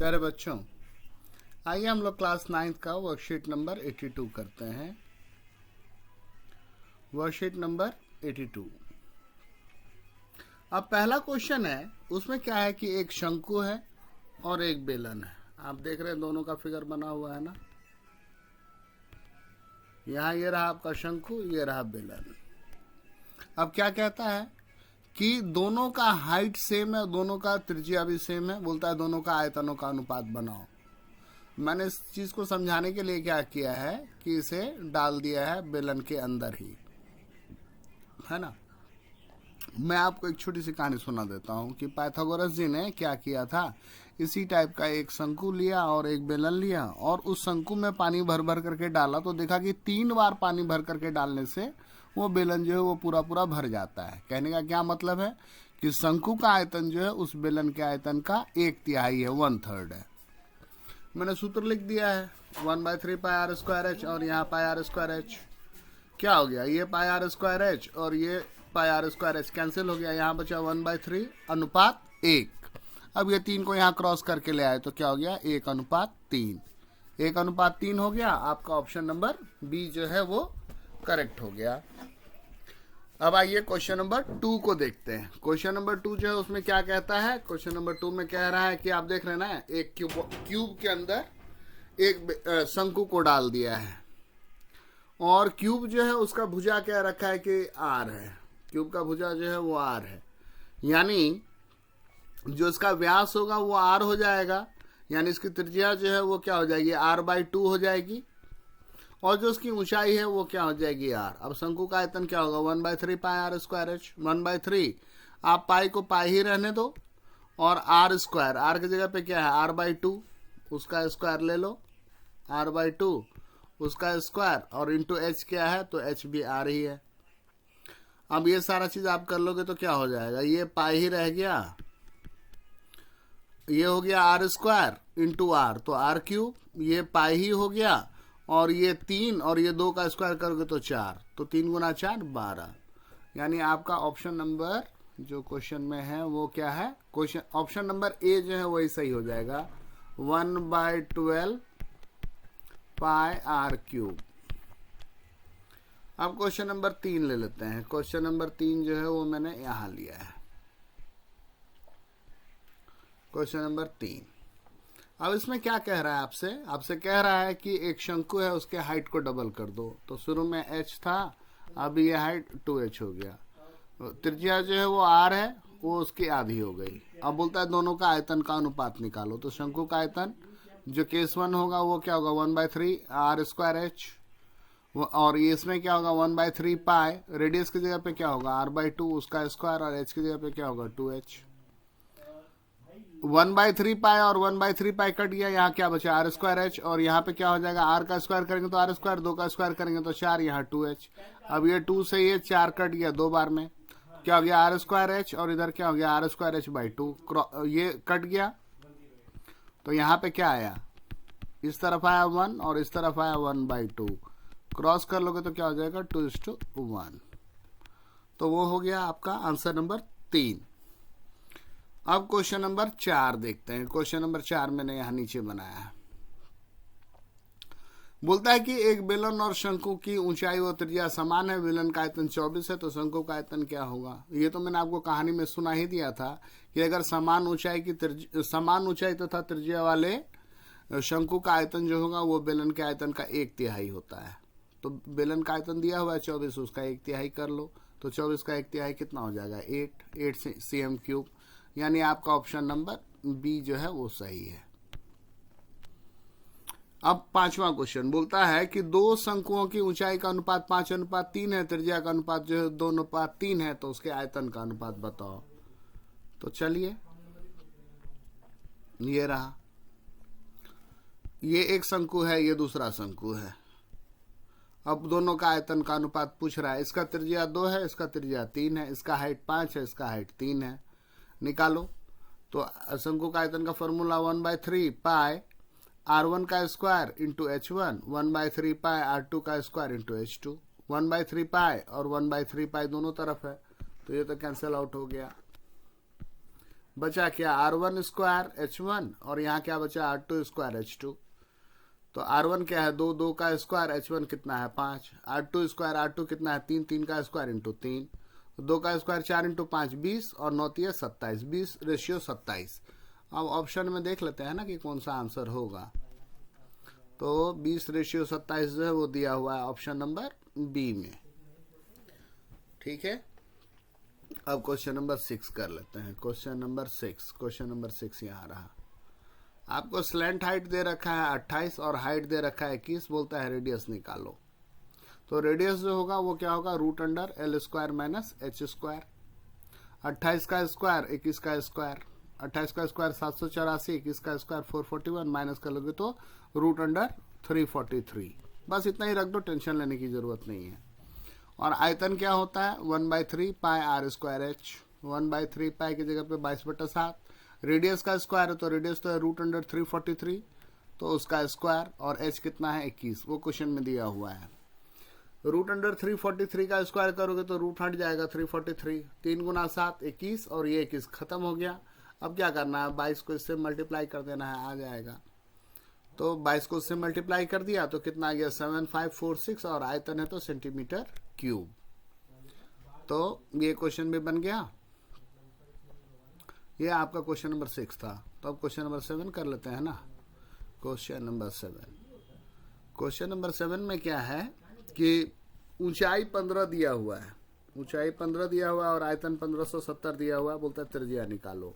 प्यारे बच्चों, आइए हम लोग क्लास 9th का वर्कशीट नंबर 82 करते हैं। Worksheet number 82। अब पहला क्वेश्चन है, उसमें क्या है कि एक शंकु है और एक बेलन है। आप देख रहे हैं दोनों का फिगर बना हुआ है ना। यहाँ ये रहा आपका शंकु, ये रहा बेलन। अब क्या कहता है कि दोनों का हाइट सेम है, दोनों का त्रिज्या भी सेम है। बोलता है दोनों का आयतनों का अनुपात बनाओ। मैंने इस चीज को समझाने के लिए क्या किया है कि इसे डाल दिया है बेलन के अंदर ही, है ना। मैं आपको एक छोटी सी कहानी सुना देता हूँ कि पाइथागोरस जी ने क्या किया था। इसी टाइप का एक शंकु लिया और एक बेलन लिया और उस शंकु में पानी भर भर करके डाला, तो देखा कि 3 बार पानी भर करके डालने से वो बेलन जो है वो पूरा पूरा भर जाता है। कहने का क्या मतलब है कि शंकु का आयतन जो है उस बेलन के आयतन का 1/3 है, 1/3 है। मैंने सूत्र लिख दिया है 1/3 पाई आर स्क्वायर एच, और यहाँ पाई आर स्क्वायर एच क्या हो गया, ये पाई आर स्क्वायर एच और ये पाई आर स्क्वायर एच कैंसिल हो गया। यहाँ बचा 1/3 अनुपात 1। अब ये 3 को यहाँ क्रॉस करके ले आए तो क्या हो गया, 1/3। 1/3 हो गया। आपका ऑप्शन नंबर बी जो है वो करेक्ट हो गया। अब आइए क्वेश्चन नंबर 2 को देखते हैं। क्वेश्चन नंबर 2 जो है उसमें क्या कहता है। क्वेश्चन नंबर 2 में कह रहा है कि आप देख रहे हैं ना, एक क्यूब के अंदर एक शंकु को डाल दिया है और क्यूब जो है उसका भुजा क्या रखा है कि आर है। क्यूब का भुजा जो है वो आर है, यानी जो इसका व्यास होगा वो आर हो जाएगा, यानी इसकी त्रिज्या जो है वो क्या हो जाएगी, r/2 हो जाएगी, और जो उसकी ऊंचाई है वो क्या हो जाएगी, आर। अब शंकु का आयतन क्या होगा, 1/3 पाई आर स्क्वायर एच। 1/3 आप पाई को पाई ही रहने दो, और आर स्क्वायर, आर की जगह पे क्या है r/2, उसका स्क्वायर ले लो, r/2 उसका स्क्वायर, और इंटू एच क्या है तो एच भी आर ही है। अब ये सारा चीज आप कर लोगे तो क्या हो जाएगा, ये पाई ही रह गया, ये हो गया आर स्क्वायर इंटू आर, तो r3, ये पाई ही हो गया, और ये 3 और ये 2 का स्क्वायर करोगे तो 4, तो 3 गुना 4 12। यानी आपका ऑप्शन नंबर जो क्वेश्चन में है वो क्या है, क्वेश्चन ऑप्शन नंबर ए जो है वही सही हो जाएगा, 1/12 पाई r3। अब क्वेश्चन नंबर 3 ले लेते हैं। क्वेश्चन नंबर 3 जो है वो मैंने यहां लिया है, क्वेश्चन नंबर 3। अब इसमें क्या कह रहा है आपसे कह रहा है कि एक शंकु है, उसके हाइट को डबल कर दो। तो शुरू में h था, अब ये हाइट 2h हो गया। त्रिज्या जो है वो r है, वो उसकी आधी हो गई। अब बोलता है दोनों का आयतन का अनुपात निकालो। तो शंकु का आयतन जो केस 1 होगा वो क्या होगा, 1/3 आर स्क्वायर एच, और ये इसमें क्या होगा 1/3 पाई, रेडियस की जगह पे क्या होगा r/2 उसका स्क्वायर, और h की जगह पे क्या होगा 2h। 1/3 पाई और 1/3 पाई कट गया, यहाँ क्या बचा आर स्क्वायर एच, और यहाँ पे क्या हो जाएगा, आर का स्क्वायर करेंगे तो आर स्क्वायर, 2 का स्क्वायर करेंगे तो 4, यहाँ 2h। अब ये 2 से ये 4 कट गया 2 बार में, क्या हो गया आर स्क्वायर एच, और इधर क्या हो गया आर स्क्वायर h/2, ये कट गया। तो यहाँ पे क्या आया, इस तरफ आया 1 और इस तरफ आया 1/2, क्रॉस कर लोगे तो क्या हो जाएगा 2:1। तो वो हो गया आपका आंसर नंबर 3। अब क्वेश्चन नंबर 4 देखते हैं। क्वेश्चन नंबर 4 मैंने यहां नीचे बनाया है। बोलता है कि एक बेलन और शंकु की ऊंचाई और त्रिज्या समान है। बेलन का आयतन 24 है, तो शंकु का आयतन क्या होगा। ये तो मैंने आपको कहानी में सुना ही दिया था कि अगर समान ऊंचाई तथा त्रिज्या वाले शंकु का आयतन जो होगा वो बेलन के आयतन का 1/3 होता है। तो बेलन का आयतन दिया हुआ है 24, उसका 1/3 कर लो, तो 24 का 1/3 कितना हो जाएगा 8 cm3। यानी आपका ऑप्शन नंबर बी जो है वो सही है। अब 5वां क्वेश्चन बोलता है कि 2 शंकुओं की ऊंचाई का अनुपात 5:3 है, त्रिज्या का अनुपात जो है 2:3 है, तो उसके आयतन का अनुपात बताओ। तो चलिए, ये रहा, ये एक शंकु है, ये दूसरा शंकु है। अब दोनों का आयतन का अनुपात पूछ रहा है। इसका त्रिज्या 2 है, इसका त्रिज्या 3 है, इसका हाइट 5 है, इसका हाइट 3 है। निकालो। तो शंकु का आयतन का फॉर्मूला 1/3 पाई r1 का स्क्वायर इंटू h1, 1/3 पाई r2 का स्क्वायर इंटू h2। 1/3 पाई और 1/3 पाई दोनों तरफ है, तो ये तो कैंसिल आउट हो गया। बचा क्या, R1 स्क्वायर H1 और यहाँ क्या बचा, R2 स्क्वायर H2। तो R1 क्या है, 2 का स्क्वायर, H1 कितना है 5, R2 स्क्वायर, R2 कितना है 3 का स्क्वायर इंटू 3, 2 का स्क्वायर 4 इंटू 5 20 और 9 × 27, 20:27। अब ऑप्शन में देख लेते हैं ना कि कौन सा आंसर होगा। तो 20:27 जो है वो दिया हुआ है ऑप्शन नंबर बी में। ठीक है, अब क्वेश्चन नंबर 6 कर लेते हैं। क्वेश्चन नंबर 6 यहाँ रहा। आपको स्लैंट हाइट दे रखा है 28 और हाइट दे रखा है 21, बोलता है रेडियस निकालो। तो रेडियस जो होगा वो क्या होगा, √L² - H²। 28 का स्क्वायर 21 का स्क्वायर, 28 का स्क्वायर 784, 21 का स्क्वायर 441, माइनस कर लोगे तो √343। बस इतना ही रख दो, टेंशन लेने की जरूरत नहीं है। और आयतन क्या होता है, 1/3 पाई r²h। 1/3 पाई की जगह पे 22/7। रेडियस का स्क्वायर है तो रेडियस तो है √343, तो उसका स्क्वायर, और h कितना है 21, वो क्वेश्चन में दिया हुआ है। √343 का स्क्वायर करोगे तो रूट हट जाएगा 343, 3 × 7 21 और ये 21 खत्म हो गया। अब क्या करना है, 22 को इससे मल्टीप्लाई कर देना है, आ जाएगा। तो 22 को इससे मल्टीप्लाई कर दिया तो कितना आ गया 7546 और आयतन है तो सेंटीमीटर क्यूब। तो ये क्वेश्चन भी बन गया। ये आपका क्वेश्चन नंबर 6 था। तो अब क्वेश्चन नंबर 7 कर लेते हैं ना। क्वेश्चन नंबर 7 में क्या है कि ऊंचाई 15 दिया हुआ है, ऊंचाई 15 दिया हुआ है और आयतन 1570 दिया हुआ है, बोलता है त्रिज्या निकालो।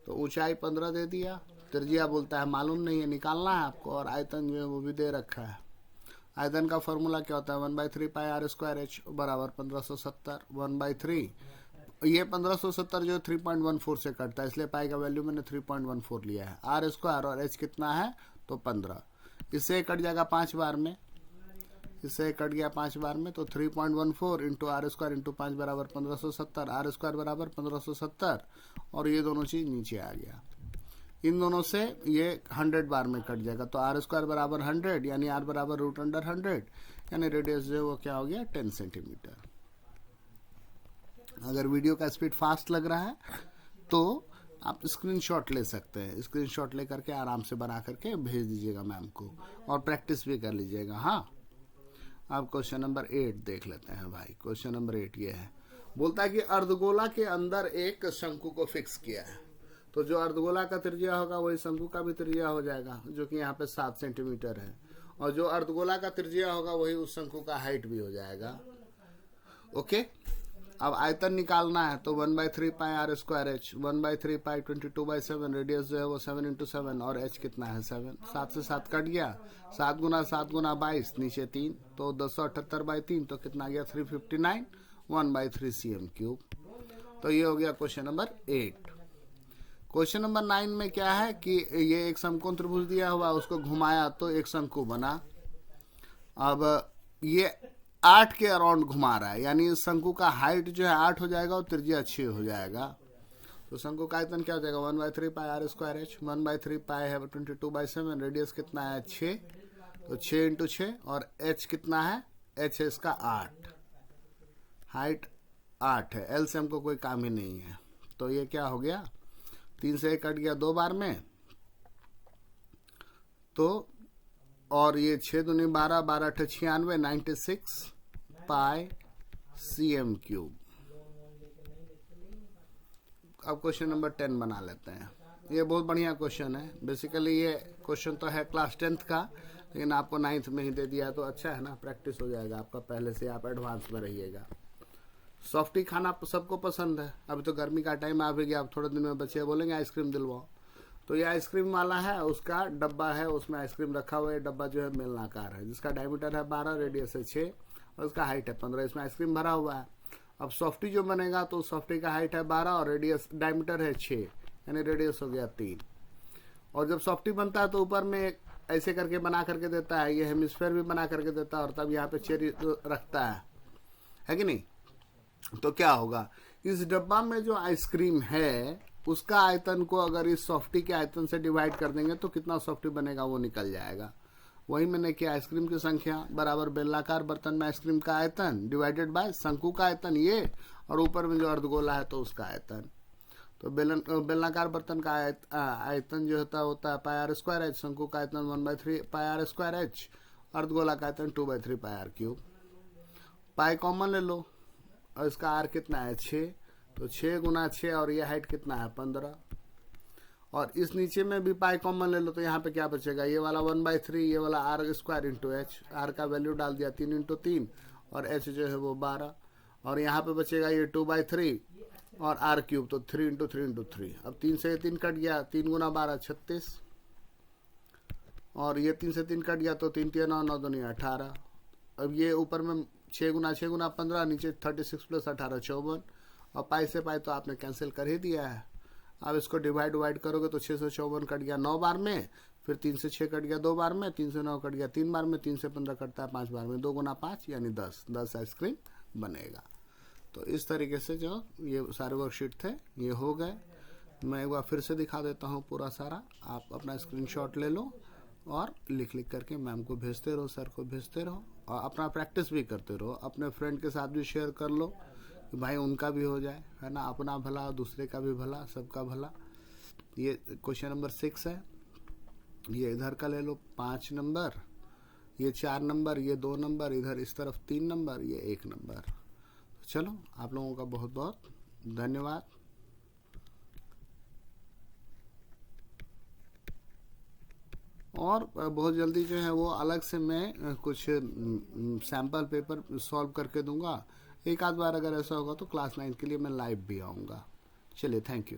तो ऊंचाई 15 दे दिया, त्रिज्या बोलता है मालूम नहीं है, निकालना है आपको, और आयतन जो है वो भी दे रखा है। आयतन का फॉर्मूला क्या होता है, 1/3 पाई r² बराबर 1570। 1/3 ये 1570 जो 3.14 से कटता है, इसलिए पाई का वैल्यू मैंने 3.14 लिया है। r² और h कितना है तो 15, इससे कट जाएगा 5 बार में, इससे कट गया 5 बार में। तो 3.14 इंटू r² इंटू 5 बराबर 1570, r² बराबर 1570 और ये दोनों चीज नीचे आ गया। इन दोनों से ये 100 बार में कट जाएगा, तो r² बराबर 100 यानी r बराबर √100, यानी रेडियस जो है वो क्या हो गया 10 सेंटीमीटर। अगर वीडियो का स्पीड फास्ट लग रहा है तो आप स्क्रीनशॉट ले सकते हैं, स्क्रीनशॉट ले करके आराम से बना करके भेज दीजिएगा मैम को, और प्रैक्टिस भी कर लीजिएगा। हाँ, अब क्वेश्चन नंबर 8 देख लेते हैं भाई। क्वेश्चन नंबर 8 ये है, बोलता है कि अर्धगोला के अंदर एक शंकु को फिक्स किया है। तो जो अर्धगोला का त्रिज्या होगा वही शंकु का भी त्रिज्या हो जाएगा, जो कि यहाँ पे 7 सेंटीमीटर है, और जो अर्धगोला का त्रिज्या होगा वही उस शंकु का हाइट भी हो जाएगा। ओके, अब आयतन निकालना है तो 1/3 पाई r²h, 1/3 पाई 22/7, रेडियस जो है वो 7 × 7 और h कितना है 7, 7 से 7 कट गया, 7 × 7 × 22 नीचे 3, तो 1078/3, तो कितना गया 359, 1/3 cm³। तो ये हो गया क्वेश्चन नंबर 8। क्वेश्चन नंबर 9 में क्या है कि ये एक समकोण त्रिभुज दिया हुआ, उसको घुमाया तो एक शंकु बना। अब ये 8 के अराउंड घुमा रहा है, यानी इस शंकु का हाइट जो है 8 हो जाएगा और त्रिज्या 6 हो जाएगा। तो शंकु का आयतन क्या हो जाएगा 1/3 पाई r²h, 1/3 पाई है 22/7, रेडियस कितना है 6, तो 6 × 6 और h कितना है, h है इसका 8, हाइट 8 है, l से हमको कोई काम ही नहीं है। तो ये क्या हो गया, 3 से 1 कट गया 2 बार में, तो और ये 6 दूनी 12, 12 × 8 = 96, 96 पाई cm³। अब क्वेश्चन नंबर 10 बना लेते हैं। ये बहुत बढ़िया क्वेश्चन है। बेसिकली ये क्वेश्चन तो है क्लास 10th का, लेकिन आपको 9th में ही दे दिया तो अच्छा है ना, प्रैक्टिस हो जाएगा आपका, पहले से आप एडवांस में रहिएगा। सॉफ्टी खाना सबको पसंद है, अभी तो गर्मी का टाइम आ भी गया, अब थोड़े दिन में बच्चे बोलेंगे आइसक्रीम दिलवाओ। तो ये आइसक्रीम वाला है, उसका डब्बा है, उसमें आइसक्रीम रखा हुआ है। डब्बा जो है बेलनाकार है, जिसका डायमीटर है 12, रेडियस है 6 और उसका हाइट है 15, इसमें आइसक्रीम भरा हुआ है। अब सॉफ्टी जो बनेगा तो सॉफ्टी का हाइट है 12 और रेडियस डायमीटर है 6, यानी रेडियस हो गया 3। और जब सॉफ्टी बनता है तो ऊपर में ऐसे करके बना करके देता है, ये हेमिस्फेयर भी बना करके देता है, और तब यहाँ पे चेरी रखता है कि नहीं। तो क्या होगा, इस डब्बा में जो आइसक्रीम है उसका आयतन को अगर इस सॉफ्टी के आयतन से डिवाइड कर देंगे तो कितना सॉफ्टी बनेगा वो निकल जाएगा। वही मैंने किया, आइसक्रीम की संख्या बराबर बेलनाकार बर्तन में आइसक्रीम का आयतन डिवाइडेड बाय शंकु का आयतन ये, और ऊपर में जो अर्धगोला है तो उसका आयतन। तो बेलनाकार बर्तन का आयतन जो होता है पाई आर स्क्वायर एच, शंकु का आयतन 1/3 पाई आर स्क्वायर एच, अर्धगोला का आयतन 2/3 पाई आर क्यूब। पाई कॉमन ले लो और इसका आर कितना है 6, तो 6 गुना 6 और ये हाइट कितना है 15। और इस नीचे में भी पाई कॉमन ले लो तो यहाँ पे क्या बचेगा, ये वाला 1/3, ये वाला R square into H, R का वैल्यू डाल दिया 3 इंटू 3 और एच जो है वो 12, और यहाँ पे बचेगा ये 2/3 और आर क्यूब, तो 3 इंटू 3 इंटू 3। अब 3 से 3 कट गया, 3 गुना 12 36, और ये 3 से 3 कट गया तो 3 3 9 9 2 18। अब ये ऊपर में 6 गुना 15, नीचे 36 प्लस 18 54, और पाई से पाई तो आपने कैंसिल कर ही दिया है। अब इसको डिवाइड करोगे तो 6 से 54 कट गया 9 बार में, फिर 3 से 6 कट गया 2 बार में, 3 से 9 कट गया 3 बार में, 3 से 15 कटता है 5 बार में, 2 गुना 5 यानी 10 आइसक्रीम बनेगा। तो इस तरीके से जो ये सारे वर्कशीट थे ये हो गए। मैं एक बार फिर से दिखा देता हूँ पूरा सारा, आप अपना स्क्रीनशॉट ले लो और लिख करके मैम को भेजते रहो, सर को भेजते रहो, और अपना प्रैक्टिस भी करते रहो। अपने फ्रेंड के साथ भी शेयर कर लो कि भाई उनका भी हो जाए, है ना, अपना भला दूसरे का भी भला, सबका भला। ये क्वेश्चन नंबर 6 है, ये इधर का ले लो 5 नंबर, ये 4 नंबर, ये 2 नंबर, इधर इस तरफ 3 नंबर, ये 1 नंबर। चलो आप लोगों का बहुत बहुत धन्यवाद। और बहुत जल्दी जो है वो अलग से मैं कुछ सैम्पल पेपर सॉल्व करके दूंगा। एक आध बार अगर ऐसा होगा तो क्लास 9 के लिए मैं लाइव भी आऊँगा। चलिए, थैंक यू।